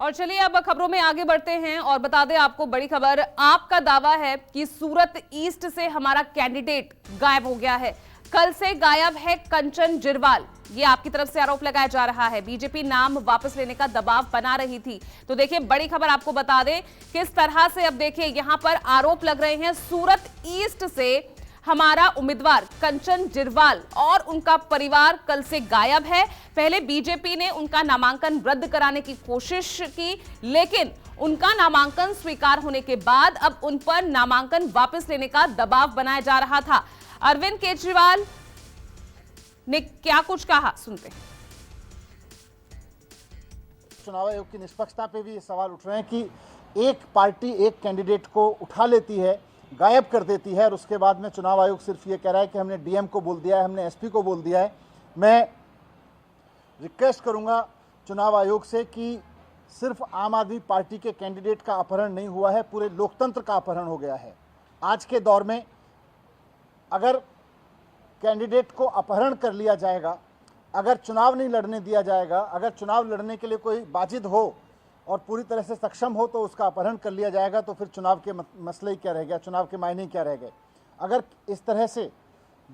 और चलिए अब खबरों में आगे बढ़ते हैं और बता दें आपको बड़ी खबर। आपका दावा है कि सूरत ईस्ट से हमारा कैंडिडेट गायब हो गया है। कल से गायब है कंचन जिरवाल, ये आपकी तरफ से आरोप लगाया जा रहा है। बीजेपी नाम वापस लेने का दबाव बना रही थी। तो देखिए बड़ी खबर आपको बता दें किस तरह से अब देखिए यहां पर आरोप लग रहे हैं। सूरत ईस्ट से हमारा उम्मीदवार कंचन जिरवाल और उनका परिवार कल से गायब है। पहले बीजेपी ने उनका नामांकन रद्द कराने की कोशिश की, लेकिन उनका नामांकन स्वीकार होने के बाद अब उन पर नामांकन वापस लेने का दबाव बनाया जा रहा था। अरविंद केजरीवाल ने क्या कुछ कहा, सुनते हैं। चुनाव आयोग की निष्पक्षता पे भी ये सवाल उठ रहे हैं कि एक पार्टी एक कैंडिडेट को उठा लेती है, गायब कर देती है और उसके बाद में चुनाव आयोग सिर्फ ये कह रहा है कि हमने डीएम को बोल दिया है, हमने एसपी को बोल दिया है। मैं रिक्वेस्ट करूंगा चुनाव आयोग से कि सिर्फ आम आदमी पार्टी के कैंडिडेट का अपहरण नहीं हुआ है, पूरे लोकतंत्र का अपहरण हो गया है। आज के दौर में अगर कैंडिडेट को अपहरण कर लिया जाएगा, अगर चुनाव नहीं लड़ने दिया जाएगा, अगर चुनाव लड़ने के लिए कोई वाजिद हो और पूरी तरह से सक्षम हो तो उसका अपहरण कर लिया जाएगा, तो फिर चुनाव के मसले ही क्या रह गया, चुनाव के मायने क्या रह गए। अगर इस तरह से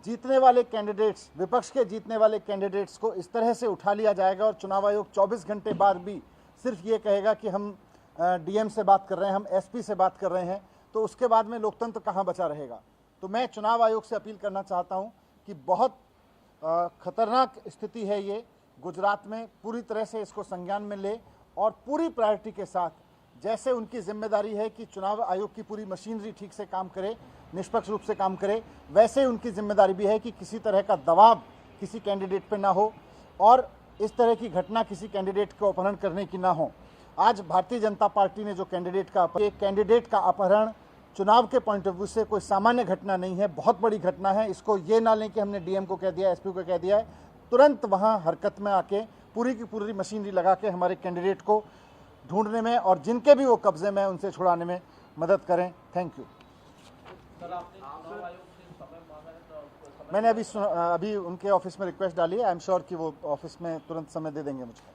जीतने वाले कैंडिडेट्स, विपक्ष के जीतने वाले कैंडिडेट्स को इस तरह से उठा लिया जाएगा और चुनाव आयोग 24 घंटे बाद भी सिर्फ ये कहेगा कि हम डीएम से बात कर रहे हैं, हम एसपी से बात कर रहे हैं, तो उसके बाद में लोकतंत्र कहाँ बचा रहेगा। तो मैं चुनाव आयोग से अपील करना चाहता हूँ कि बहुत खतरनाक स्थिति है ये गुजरात में, पूरी तरह से इसको संज्ञान में ले और पूरी प्रायोरिटी के साथ, जैसे उनकी जिम्मेदारी है कि चुनाव आयोग की पूरी मशीनरी ठीक से काम करे, निष्पक्ष रूप से काम करे, वैसे उनकी जिम्मेदारी भी है कि किसी तरह का दबाव किसी कैंडिडेट पे ना हो और इस तरह की घटना किसी कैंडिडेट को अपहरण करने की ना हो। आज भारतीय जनता पार्टी ने जो कैंडिडेट का अपहरण चुनाव के पॉइंट ऑफ व्यू से कोई सामान्य घटना नहीं है, बहुत बड़ी घटना है। इसको ये ना लें कि हमने डीएम को कह दिया, एसपी को कह दिया है, तुरंत वहाँ हरकत में आके पूरी की पूरी मशीनरी लगा के हमारे कैंडिडेट को ढूंढने में और जिनके भी वो कब्जे में उनसे छुड़ाने में मदद करें। Thank you. मैंने अभी उनके ऑफिस में रिक्वेस्ट डाली है, आई एम श्योर कि वो ऑफिस में तुरंत समय दे देंगे मुझे।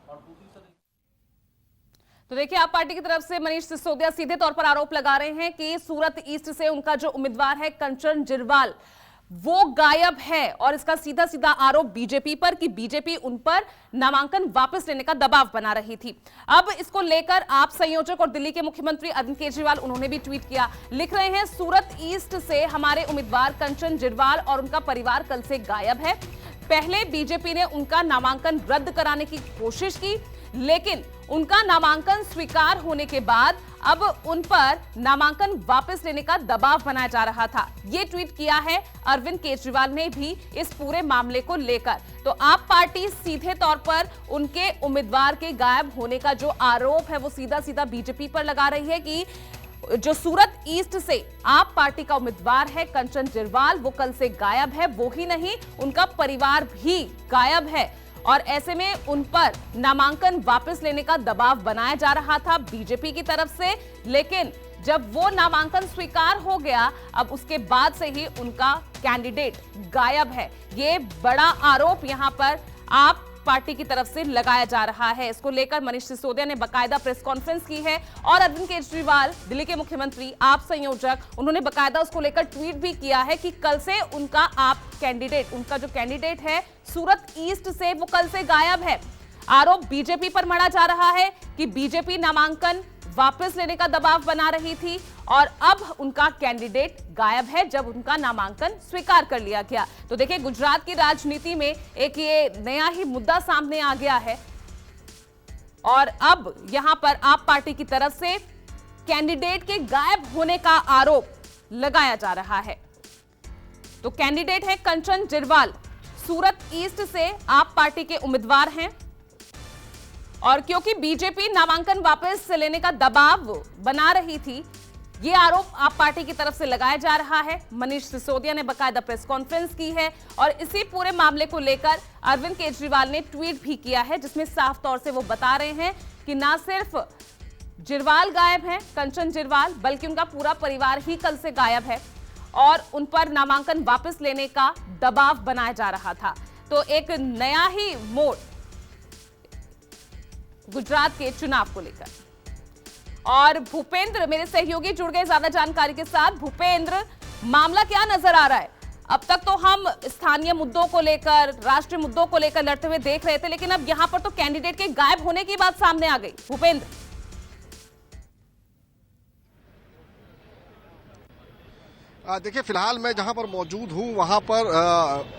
तो देखिए आप पार्टी की तरफ से मनीष सिसोदिया सीधे तौर पर आरोप लगा रहे हैं कि सूरत ईस्ट से उनका जो उम्मीदवार है कंचन जिरवाल वो गायब है और इसका सीधा सीधा आरोप बीजेपी पर कि बीजेपी उन पर नामांकन वापस लेने का दबाव बना रही थी। अब इसको लेकर आप संयोजक और दिल्ली के मुख्यमंत्री अरविंद केजरीवाल उन्होंने भी ट्वीट किया, लिख रहे हैं सूरत ईस्ट से हमारे उम्मीदवार कंचन जिरवाल और उनका परिवार कल से गायब है। पहले बीजेपी ने उनका नामांकन रद्द कराने की कोशिश की, लेकिन उनका नामांकन स्वीकार होने के बाद अब उन पर नामांकन वापस लेने का दबाव बनाया जा रहा था। ये ट्वीट किया है अरविंद केजरीवाल ने भी इस पूरे मामले को लेकर। तो आप पार्टी सीधे तौर पर उनके उम्मीदवार के गायब होने का जो आरोप है वो सीधा सीधा बीजेपी पर लगा रही है कि जो सूरत ईस्ट से आप पार्टी का उम्मीदवार है कंचन जिरवाल वो कल से गायब है। वो ही नहीं, उनका परिवार भी गायब है और ऐसे में उन पर नामांकन वापस लेने का दबाव बनाया जा रहा था बीजेपी की तरफ से। लेकिन जब वो नामांकन स्वीकार हो गया, अब उसके बाद से ही उनका कैंडिडेट गायब है। ये बड़ा आरोप यहां पर आप पार्टी की तरफ से लगाया जा रहा है। इसको लेकर मनीष सिसोदिया ने बकायदा प्रेस कॉन्फ्रेंस की है और अरविंद केजरीवाल दिल्ली के मुख्यमंत्री, आप संयोजक, उन्होंने बकायदा उसको लेकर ट्वीट भी किया है कि कल से उनका उनका जो कैंडिडेट है सूरत ईस्ट से वो कल से गायब है। आरोप बीजेपी पर मढ़ा जा रहा है कि बीजेपी नामांकन वापस लेने का दबाव बना रही थी और अब उनका कैंडिडेट गायब है जब उनका नामांकन स्वीकार कर लिया गया। तो देखिए गुजरात की राजनीति में एक ये नया ही मुद्दा सामने आ गया है और अब यहां पर आप पार्टी की तरफ से कैंडिडेट के गायब होने का आरोप लगाया जा रहा है। तो कैंडिडेट है कंचन जिरवाल, सूरत ईस्ट से आप पार्टी के उम्मीदवार हैं और क्योंकि बीजेपी नामांकन वापस लेने का दबाव बना रही थी, ये आरोप आप पार्टी की तरफ से लगाया जा रहा है। मनीष सिसोदिया ने बकायदा प्रेस कॉन्फ्रेंस की है और इसी पूरे मामले को लेकर अरविंद केजरीवाल ने ट्वीट भी किया है, जिसमें साफ तौर से वो बता रहे हैं कि ना सिर्फ जिरवाल गायब है, कंचन जिरवाल, बल्कि उनका पूरा परिवार ही कल से गायब है और उन पर नामांकन वापस लेने का दबाव बनाया जा रहा था। तो एक नया ही मोड़ गुजरात के चुनाव को लेकर। और भूपेंद्र मेरे सहयोगी जुड़ गए ज्यादा जानकारी के साथ। भूपेंद्र, मामला क्या नजर आ रहा है? अब तक तो हम स्थानीय मुद्दों को लेकर, राष्ट्रीय मुद्दों को लेकर लड़ते हुए देख रहे थे, लेकिन अब यहां पर तो कैंडिडेट के गायब होने की बात सामने आ गई। भूपेंद्र, देखिए, फिलहाल मैं जहां पर मौजूद हूं वहां पर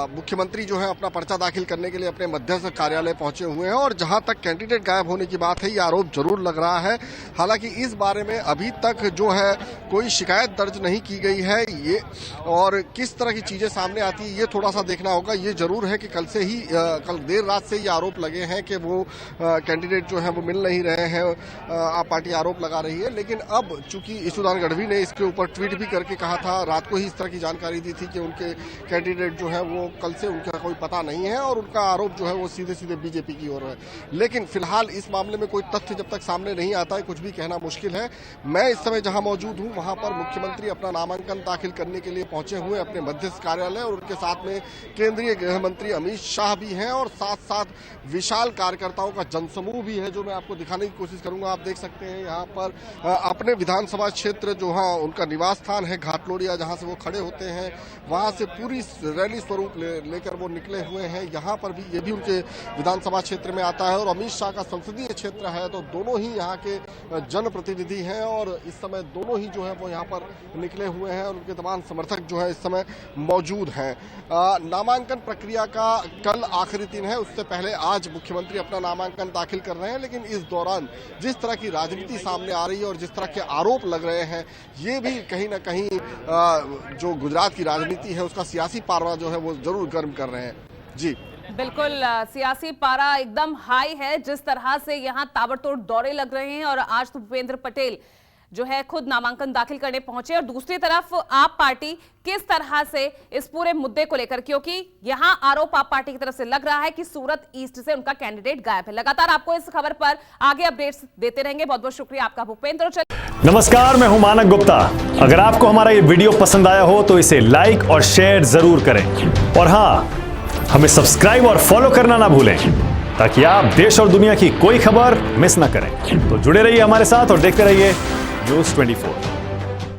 मुख्यमंत्री जो है अपना पर्चा दाखिल करने के लिए अपने मध्यस्थ कार्यालय पहुंचे हुए हैं और जहां तक कैंडिडेट गायब होने की बात है, ये आरोप जरूर लग रहा है। हालांकि इस बारे में अभी तक जो है कोई शिकायत दर्ज नहीं की गई है। ये और किस तरह की चीजें सामने आती है ये थोड़ा सा देखना होगा। ये जरूर है कि कल देर रात से ये आरोप लगे हैं कि वो कैंडिडेट जो है वो मिल नहीं रहे हैं। आप पार्टी आरोप लगा रही है, लेकिन अब चूंकि ईशुदान गढ़वी ने इसके ऊपर ट्वीट भी करके कहा था, रात को ही इस तरह की जानकारी दी थी कि उनके कैंडिडेट जो है वो कल से उनका कोई पता नहीं है और उनका आरोप जो है वो सीधे सीधे बीजेपी की ओर है। लेकिन फिलहाल इस मामले में कोई तथ्य जब तक सामने नहीं आता है, कुछ भी कहना मुश्किल है। मैं इस समय जहां मौजूद हूं वहां पर मुख्यमंत्री अपना नामांकन दाखिल करने के लिए पहुंचे हुए अपने मध्यस्थ कार्यालय और उनके साथ में केंद्रीय गृह मंत्री अमित शाह भी हैं और साथ साथ विशाल कार्यकर्ताओं का जनसमूह भी है, जो मैं आपको दिखाने की कोशिश करूंगा। आप देख सकते हैं यहाँ पर अपने विधानसभा क्षेत्र जो उनका निवास स्थान है घाटलोड़िया, जहां से वो खड़े होते हैं, वहां से पूरी रैली स्वरूप लेकर वो निकले हुए हैं। यहाँ पर भी ये भी उनके विधानसभा क्षेत्र में आता है और अमित शाह का संसदीय क्षेत्र है, तो दोनों ही यहाँ के जनप्रतिनिधि हैं और इस समय दोनों ही जो है वो यहाँ पर निकले हुए हैं और उनके तमाम समर्थक जो है इस समय मौजूद हैं। नामांकन प्रक्रिया का कल आखिरी दिन है, उससे पहले आज मुख्यमंत्री अपना नामांकन दाखिल कर रहे हैं। लेकिन इस दौरान जिस तरह की राजनीति सामने आ रही है और जिस तरह के आरोप लग रहे हैं, ये भी कहीं ना कहीं जो गुजरात की राजनीति है उसका सियासी पारा जो है वो जरूर गर्म कर रहे हैं। जी बिल्कुल, सियासी पारा एकदम हाई है। जिस तरह से यहां ताबड़तोड़ दौरे लग रहे हैं और आज तो भूपेंद्र पटेल जो है खुद नामांकन दाखिल करने पहुंचे और दूसरी तरफ आप पार्टी किस तरह से इस पूरे मुद्दे को लेकर, क्योंकि यहां आरोप आप पार्टी की तरफ से लग रहा है कि सूरत ईस्ट से उनका कैंडिडेट गायब है। लगातार आपको इस खबर पर आगे अपडेट्स देते रहेंगे। बहुत बहुत शुक्रिया आपका भूपेंद्र। नमस्कार, मैं हूं मानक गुप्ता। अगर आपको हमारा ये वीडियो पसंद आया हो तो इसे लाइक और शेयर जरूर करें और हाँ, हमें सब्सक्राइब और फॉलो करना ना भूलें ताकि आप देश और दुनिया की कोई खबर मिस ना करें। तो जुड़े रहिए हमारे साथ और देखते रहिए न्यूज़ 24।